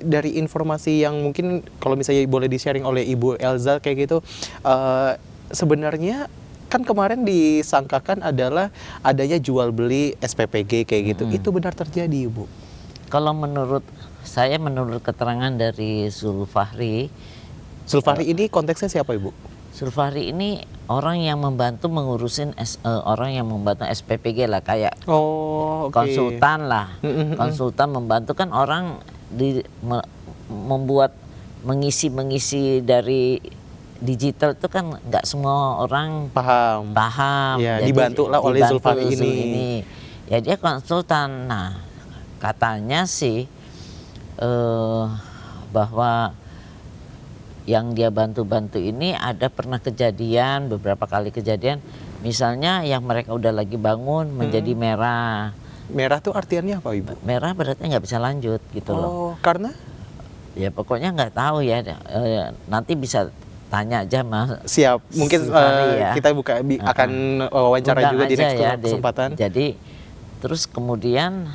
dari informasi yang mungkin kalau misalnya boleh di-sharing oleh Ibu Elza kayak gitu, sebenarnya kan kemarin disangkakan adalah adanya jual beli SPPG kayak gitu. Itu benar terjadi, Ibu? Kalau menurut saya, menurut keterangan dari Zulfahri ini konteksnya siapa, Ibu? Zulfahri ini orang yang membantu mengurusin orang yang membantu SPPG lah, kayak konsultan lah. Konsultan membantu kan orang membuat mengisi dari digital itu kan nggak semua orang paham. Ya, jadi dibantu lah oleh Zulfahri ini. Ya dia konsultan. Nah, katanya sih bahwa yang dia bantu-bantu ini ada pernah kejadian, beberapa kali kejadian, misalnya yang mereka udah lagi bangun menjadi merah. Merah tuh artiannya apa, Ibu? Merah berarti nggak bisa lanjut gitu loh. Karena? Ya pokoknya nggak tahu ya, nanti bisa tanya aja Mas. Siap, mungkin ya. Kita akan wawancara juga di next kesempatan. Jadi terus kemudian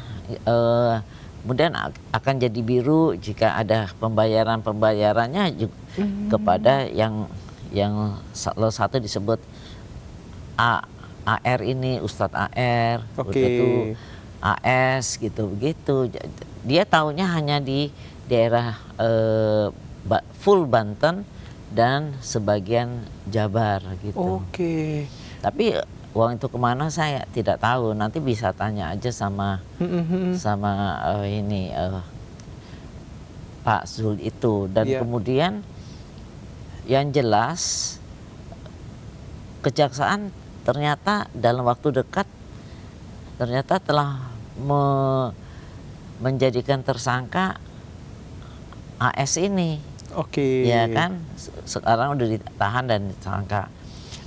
akan jadi biru jika ada pembayarannya kepada yang satu disebut AR ini, Ustadz AR, itu AS gitu. Dia taunya hanya di daerah full Banten dan sebagian Jabar gitu. Tapi uang itu kemana saya tidak tahu. Nanti bisa tanya aja sama Pak Zul itu. Dan kemudian yang jelas kejaksaan ternyata dalam waktu dekat ternyata telah menjadikan tersangka AS ini. Ya kan, sekarang udah ditahan dan disangka.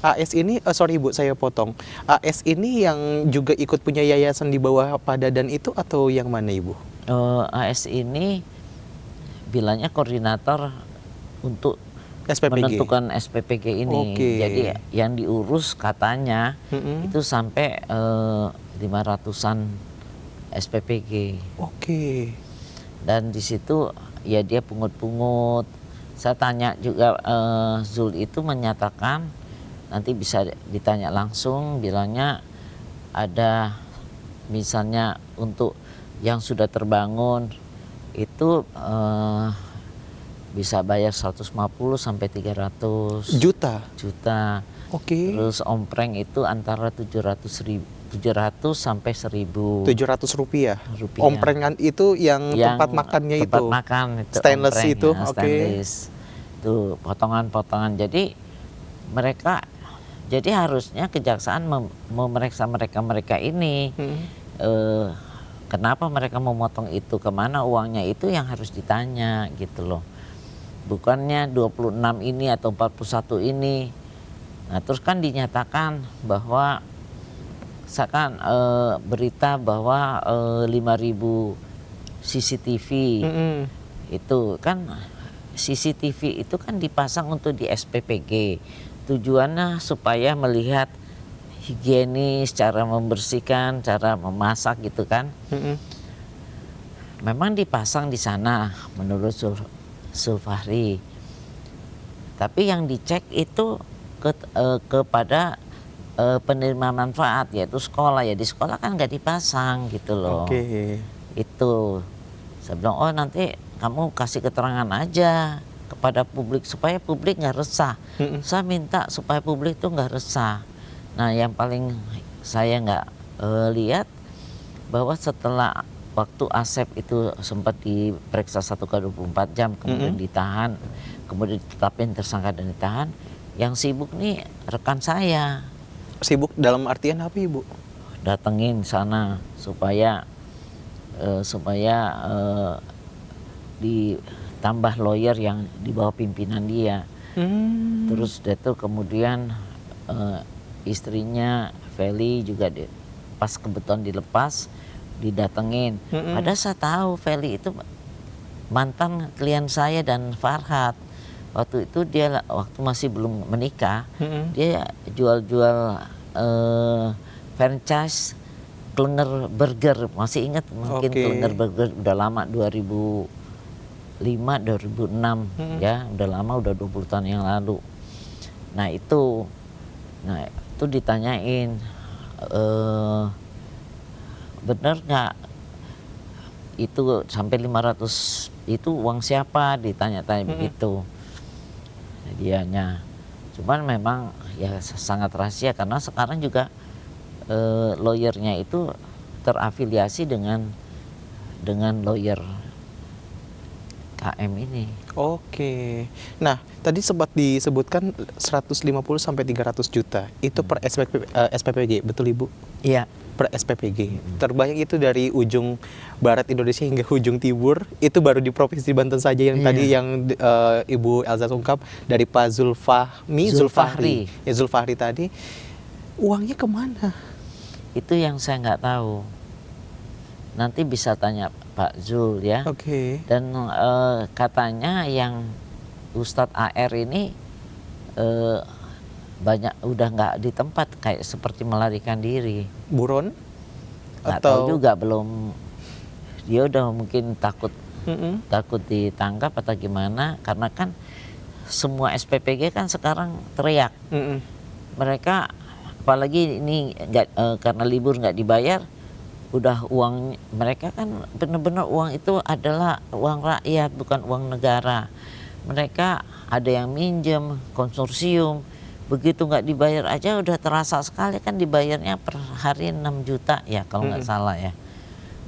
AS ini, sorry Ibu saya potong. AS ini yang juga ikut punya yayasan di bawah Padadan itu atau yang mana Ibu? AS ini bilangnya koordinator untuk menentukan SPPG ini. Jadi yang diurus katanya itu sampai 500-an SPPG. Dan di situ ya dia pungut-pungut. Saya tanya juga, Zul itu menyatakan, nanti bisa ditanya langsung, bilangnya ada misalnya untuk yang sudah terbangun itu bisa bayar 150 sampai 300 juta. Terus ompreng itu antara 700 sampai 1.000. 700 rupiah. Omprengan itu yang tempat makannya itu. Tempat makan itu. Stainless ompreng, itu. Stainless. Itu potongan-potongan. Jadi harusnya kejaksaan memeriksa mereka ini. Kenapa mereka memotong itu, kemana uangnya, itu yang harus ditanya gitu loh. Bukannya 26 ini atau 41 ini. Nah terus kan dinyatakan bahwa misalkan berita bahwa 5.000 CCTV itu kan, CCTV itu kan dipasang untuk di SPPG. Tujuannya supaya melihat higienis, cara membersihkan, cara memasak gitu kan. Memang dipasang di sana menurut Zulfahri. Tapi yang dicek itu kepada penerima manfaat, yaitu sekolah. Ya di sekolah kan nggak dipasang gitu loh. Itu saya bilang, oh nanti kamu kasih keterangan aja kepada publik supaya publik nggak resah. Saya minta supaya publik tuh nggak resah. Nah yang paling saya nggak lihat bahwa setelah waktu Asep itu sempat diperiksa 1x24 jam, kemudian ditahan, kemudian ditetapin tersangka dan ditahan. Yang sibuk nih rekan saya. Sibuk dalam artian apa Ibu? Datengin sana supaya ditambah lawyer yang di bawah pimpinan dia. Terus itu kemudian istrinya Feli juga pas kebetulan dilepas, didatengin. Padahal saya tahu Feli itu mantan klien saya dan Farhat. Waktu itu dia waktu masih belum menikah, dia jual-jual franchise Klenger Burger. Masih ingat mungkin Klenger Burger, udah lama, 2005 2006 ya, udah lama, udah 20 tahun yang lalu. Nah itu ditanyain, bener nggak itu sampai 500 itu uang siapa, ditanya-tanya begitu dianya. Cuman memang ya sangat rahasia karena sekarang juga lawyernya itu terafiliasi dengan lawyer KM ini. Oke. Nah, tadi sempat disebutkan 150 sampai 300 juta. Itu per SPPG, betul Ibu? Iya. Per SPPG. Terbanyak itu dari ujung barat Indonesia hingga ujung timur. Itu baru di Provinsi Banten saja yang tadi yang Ibu Elza ungkap dari Pak Zulfahri. Ya, Zulfahri tadi. Uangnya kemana? Itu yang saya nggak tahu. Nanti bisa tanya Pak Zul ya. Oke. Dan katanya yang Ustadz AR ini banyak udah nggak di tempat, kayak seperti melarikan diri. Buron? Nggak tahu juga, belum. Dia udah mungkin takut ditangkap atau gimana, karena kan semua SPPG kan sekarang teriak. Mereka apalagi ini karena libur nggak dibayar, udah uang mereka kan benar-benar uang itu adalah uang rakyat, bukan uang negara. Mereka ada yang minjem konsorsium, begitu nggak dibayar aja udah terasa sekali, kan dibayarnya per hari 6 juta ya kalau nggak salah ya.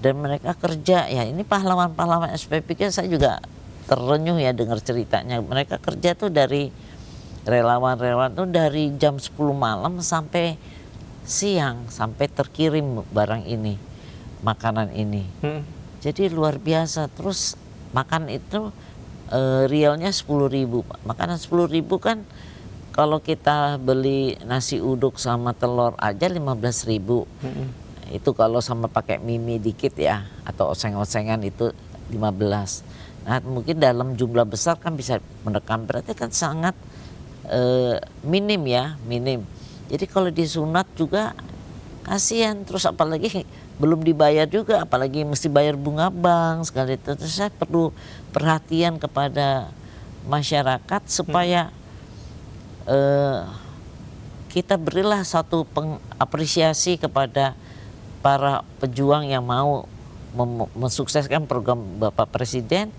Dan mereka kerja ya, ini pahlawan-pahlawan SPPG saya juga terenyuh ya dengar ceritanya. Mereka kerja tuh dari relawan-relawan tuh dari jam 10 malam sampai siang, sampai terkirim barang ini, makanan ini. Jadi luar biasa. Terus makan itu realnya 10.000. Makanan 10.000 kan kalau kita beli nasi uduk sama telur aja 15.000. Itu kalau sama pakai mie dikit ya, atau oseng-osengan itu 15. Nah mungkin dalam jumlah besar kan bisa menekan, berarti kan sangat minim ya, minim. Jadi kalau disunat juga kasihan, terus apalagi belum dibayar juga, apalagi mesti bayar bunga bank segala itu. Terus saya perlu perhatian kepada masyarakat supaya kita berilah satu apresiasi kepada para pejuang yang mau mensukseskan program Bapak Presiden,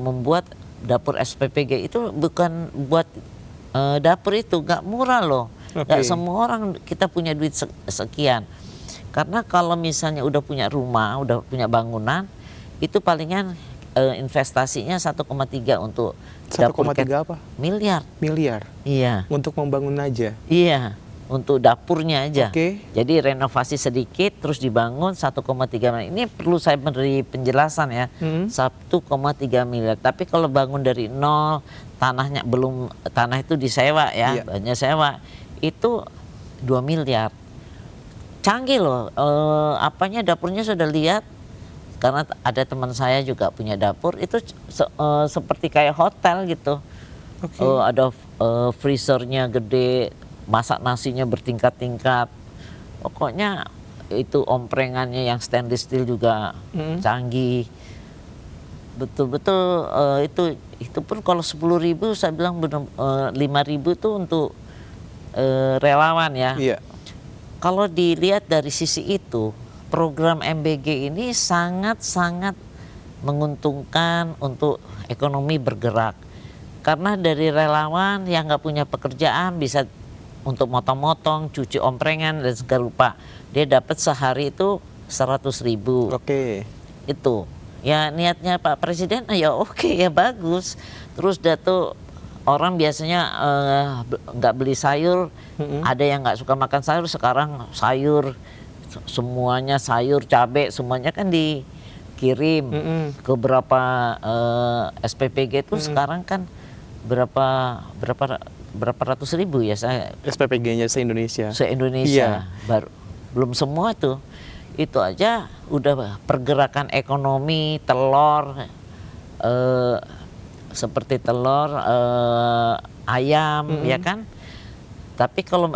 membuat dapur SPPG itu bukan buat dapur itu nggak murah loh. Nggak semua orang kita punya duit sekian. Karena kalau misalnya udah punya rumah, udah punya bangunan, itu palingan investasinya 1,3 untuk 1,3 apa? Miliar. Miliar? Iya. Untuk membangun aja? Iya, untuk dapurnya aja. Jadi renovasi sedikit terus dibangun 1,3 miliar. Ini perlu saya beri penjelasan ya. 1,3 miliar. Tapi kalau bangun dari nol, tanahnya belum, tanah itu disewa ya, banyak sewa, itu 2 miliar. Canggih loh, apanya dapurnya sudah lihat, karena ada teman saya juga punya dapur, itu seperti kayak hotel gitu. Ada freezernya gede, masak nasinya bertingkat-tingkat. Pokoknya itu omprengannya yang stainless steel juga canggih. Betul-betul itu pun kalau 10.000 saya bilang 5.000 tuh untuk relawan ya. Kalau dilihat dari sisi itu, program MBG ini sangat-sangat menguntungkan untuk ekonomi bergerak. Karena dari relawan yang nggak punya pekerjaan bisa untuk motong-motong, cuci omprengan dan segala rupa. Dia dapat sehari itu 100.000. Itu. Ya niatnya Pak Presiden ya oke ya bagus. Terus tuh orang biasanya nggak beli sayur, ada yang nggak suka makan sayur, sekarang sayur semuanya, sayur, cabai semuanya kan dikirim ke berapa SPPG itu sekarang kan berapa ratus ribu ya saya. SPPG-nya se-Indonesia. Se-Indonesia. Baru belum semua tuh. Itu aja udah pergerakan ekonomi, telur, seperti telur, ayam ya kan. Tapi kalau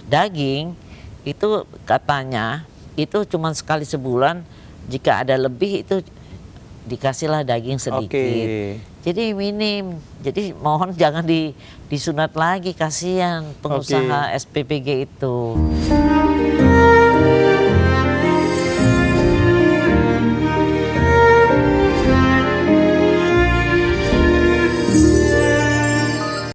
daging itu katanya itu cuma sekali sebulan, jika ada lebih itu dikasihlah daging sedikit. Oke. Jadi minim. Jadi mohon jangan disunat lagi, kasihan pengusaha SPPG itu.